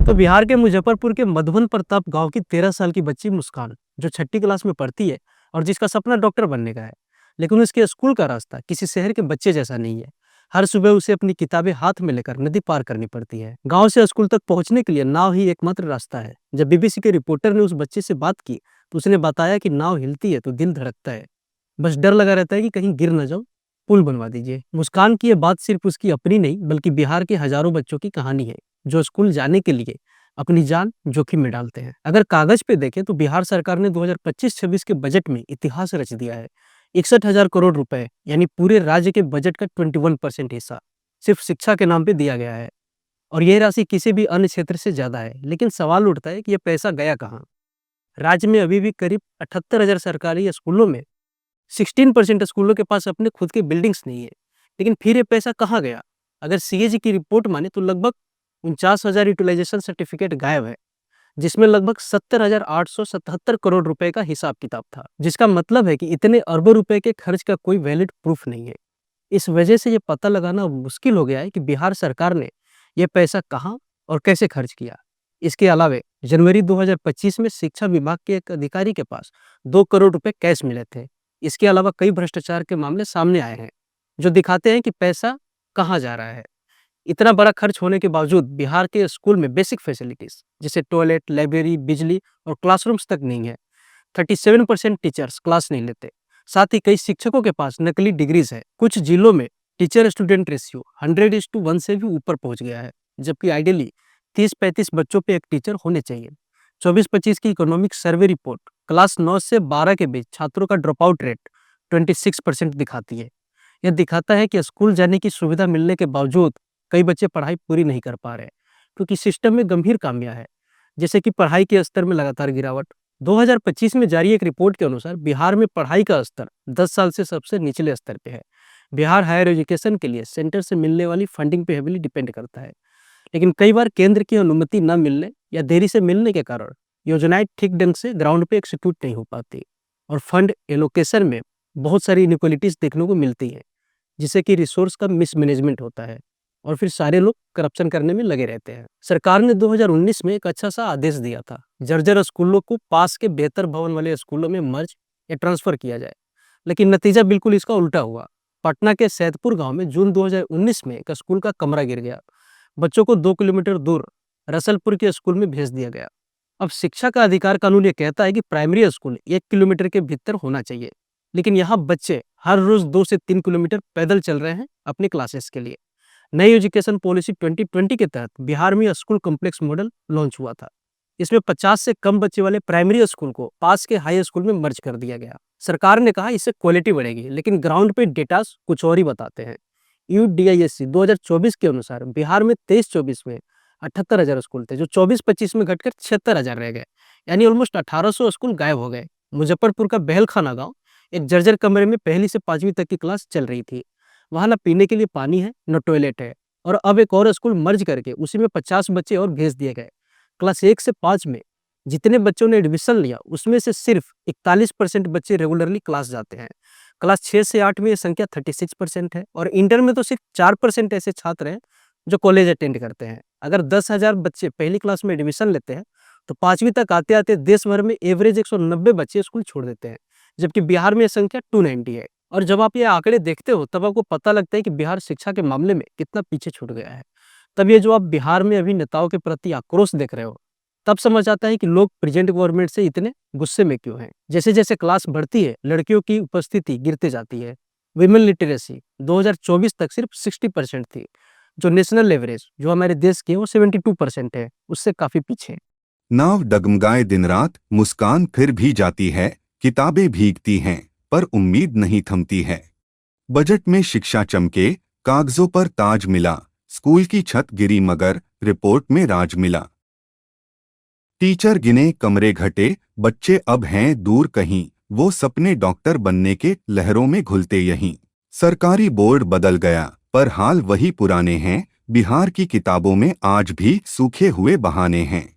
तो बिहार के मुजफ्फरपुर के मधुबन प्रताप गांव की 13 साल की बच्ची मुस्कान, जो छठी क्लास में पढ़ती है और जिसका सपना डॉक्टर बनने का है, लेकिन उसके स्कूल का रास्ता किसी शहर के बच्चे जैसा नहीं है। हर सुबह उसे अपनी किताबें हाथ में लेकर नदी पार करनी पड़ती है। गांव से स्कूल तक पहुंचने के लिए नाव ही एकमात्र रास्ता है। जब बीबीसी के रिपोर्टर ने उस बच्चे से बात की तो उसने बताया कि नाव हिलती है तो दिल धड़कता है, बस डर लगा रहता है कि कहीं गिर न जाऊं, पुल बनवा दीजिए। मुस्कान की ये बात सिर्फ उसकी अपनी नहीं बल्कि बिहार के हजारों बच्चों की कहानी है, जो स्कूल जाने के लिए अपनी जान जोखिम में डालते हैं। अगर कागज पे देखें तो बिहार सरकार ने 2025-26 के बजट में इतिहास रच दिया है। 61,000 करोड़ रुपए यानी पूरे राज्य के बजट का 21% हिस्सा सिर्फ शिक्षा के नाम पे दिया गया है, और यह राशि किसी भी अन्य क्षेत्र से ज्यादा है। लेकिन सवाल उठता है कि यह पैसा गया कहाँ। राज्य में अभी भी करीब 78,000 सरकारी स्कूलों में 16% स्कूलों के पास अपने खुद के बिल्डिंग्स नहीं है। लेकिन फिर ये पैसा कहाँ गया? अगर सीएजी की रिपोर्ट माने तो लगभग 49,000 यूटिलाइजेशन सर्टिफिकेट गायब है, जिसमें लगभग 70,877 करोड़ रुपए का हिसाब किताब था, जिसका मतलब है कि इतने अरबों रुपए के खर्च का कोई वैलिड प्रूफ नहीं है। इस वजह से ये पता लगाना मुश्किल हो गया है कि बिहार सरकार ने यह पैसा कहाँ और कैसे खर्च किया। इसके अलावा जनवरी 2025 में शिक्षा विभाग के एक अधिकारी के पास 2 करोड़ रुपए कैश मिले थे। इसके अलावा कई भ्रष्टाचार के मामले सामने आए हैं, जो दिखाते हैं कि पैसा कहाँ जा रहा है। इतना बड़ा खर्च होने के बावजूद बिहार के स्कूल में बेसिक फैसिलिटीज जैसे टॉयलेट, लाइब्रेरी, बिजली और क्लासरूम्स तक नहीं है। 37% टीचर्स क्लास नहीं लेते। साथ ही कई शिक्षकों के पास नकली डिग्रीज है। कुछ जिलों में टीचर स्टूडेंट रेशियो 100:1 से भी ऊपर पहुंच गया है, जबकि आइडियली 30-35 बच्चों पे एक टीचर होने चाहिए। 24-25 की इकोनॉमिक सर्वे रिपोर्ट क्लास 9 से 12 के बीच छात्रों का ड्रॉप आउट रेट 26% दिखाती है। यह दिखाता है कि स्कूल जाने की सुविधा मिलने के बावजूद कई बच्चे पढ़ाई पूरी नहीं कर पा रहे हैं, क्योंकि सिस्टम में गंभीर खामियां है, जैसे कि पढ़ाई के स्तर में लगातार गिरावट। 2025 में जारी एक रिपोर्ट के अनुसार बिहार में पढ़ाई का स्तर 10 साल से सबसे निचले स्तर पे है। बिहार हायर एजुकेशन के लिए सेंटर से मिलने वाली फंडिंग पे हेवीली डिपेंड करता है, लेकिन कई बार केंद्र की अनुमति न मिलने या देरी से मिलने के कारण योजनाएं ठीक ढंग से ग्राउंड पे एक्सिक्यूट नहीं हो पाती, और फंड एलोकेशन में बहुत सारी इनइक्वालिटीज देखने को मिलती हैं, जिससे कि रिसोर्स का मिसमैनेजमेंट होता है और फिर सारे लोग करप्शन करने में लगे रहते हैं। सरकार ने 2019 में एक अच्छा सा आदेश दिया था, जर्जर स्कूलों को पास के बेहतर भवन वाले स्कूलों में मर्ज या ट्रांसफर किया जाए, लेकिन नतीजा बिल्कुल इसका उल्टा हुआ। पटना के सैदपुर गांव में जून 2019 में एक स्कूल का कमरा गिर गया। बच्चों को 2 किलोमीटर दूर रसलपुर के स्कूल में भेज दिया गया। अब शिक्षा का अधिकार कानून ये कहता है कि प्राइमरी स्कूल 1 किलोमीटर के भीतर होना चाहिए, लेकिन यहाँ बच्चे हर रोज 2 से 3 किलोमीटर पैदल चल रहे हैं अपनी क्लासेस के लिए। नई एजुकेशन पॉलिसी 2020 के तहत बिहार में स्कूल कॉम्प्लेक्स मॉडल लॉन्च हुआ था। इसमें 50 से कम बच्चे वाले प्राइमरी स्कूल को पास के हाई स्कूल में मर्ज कर दिया गया। सरकार ने कहा इससे क्वालिटी बढ़ेगी, लेकिन ग्राउंड पे डेटा कुछ और ही बताते हैं। यूडीआईएससी 2024 के अनुसार बिहार में 23-24 में 78,000 स्कूल थे, जो 24-25 में घटकर 76,000 रह गए, यानी ऑलमोस्ट 1,800 स्कूल गायब हो गए। मुजफ्फरपुर का बहलखाना गांव एक जर्जर कमरे में 1ली से 5वीं तक की क्लास चल रही थी। वहां न पीने के लिए पानी है, न टॉयलेट है, और अब एक और स्कूल मर्ज करके उसी में 50 बच्चे और भेज दिए गए। क्लास 1 से 5 में जितने बच्चों ने एडमिशन लिया उसमें से सिर्फ 41% बच्चे रेगुलरली क्लास जाते हैं। क्लास 6 से 8 में ये संख्या 36% है, और इंटर में तो सिर्फ 4% ऐसे छात्र हैं जो कॉलेज अटेंड करते हैं। अगर 10,000 बच्चे पहली क्लास में एडमिशन लेते हैं तो 5वीं तक आते आते देश भर में एवरेज 190 बच्चे स्कूल छोड़ देते हैं, जबकि बिहार में यह संख्या 290 है। और जब आप ये आंकड़े देखते हो तब आपको पता लगता है कि बिहार शिक्षा के मामले में कितना पीछे छूट गया है। तब ये जो आप बिहार में अभी नेताओं के प्रति आक्रोश देख रहे हो, तब समझ आता है कि लोग प्रेजेंट गवर्नमेंट से इतने गुस्से में क्यों हैं। जैसे जैसे क्लास बढ़ती है लड़कियों की उपस्थिति गिरती जाती है। विमेन लिटरेसी 2024 तक सिर्फ 60% थी, जो नेशनल एवरेज जो हमारे देश की है वो 72% है, उससे काफी पीछे। नाव डगमगाए दिन रात, मुस्कान फिर भी जाती है, किताबें भीगती हैं पर उम्मीद नहीं थमती है। बजट में शिक्षा चमके, कागजों पर ताज मिला, स्कूल की छत गिरी मगर रिपोर्ट में राज मिला। टीचर गिने कमरे घटे, बच्चे अब हैं दूर कहीं, वो सपने डॉक्टर बनने के लहरों में घुलते यहीं। सरकारी बोर्ड बदल गया पर हाल वही पुराने हैं, बिहार की किताबों में आज भी सूखे हुए बहाने हैं।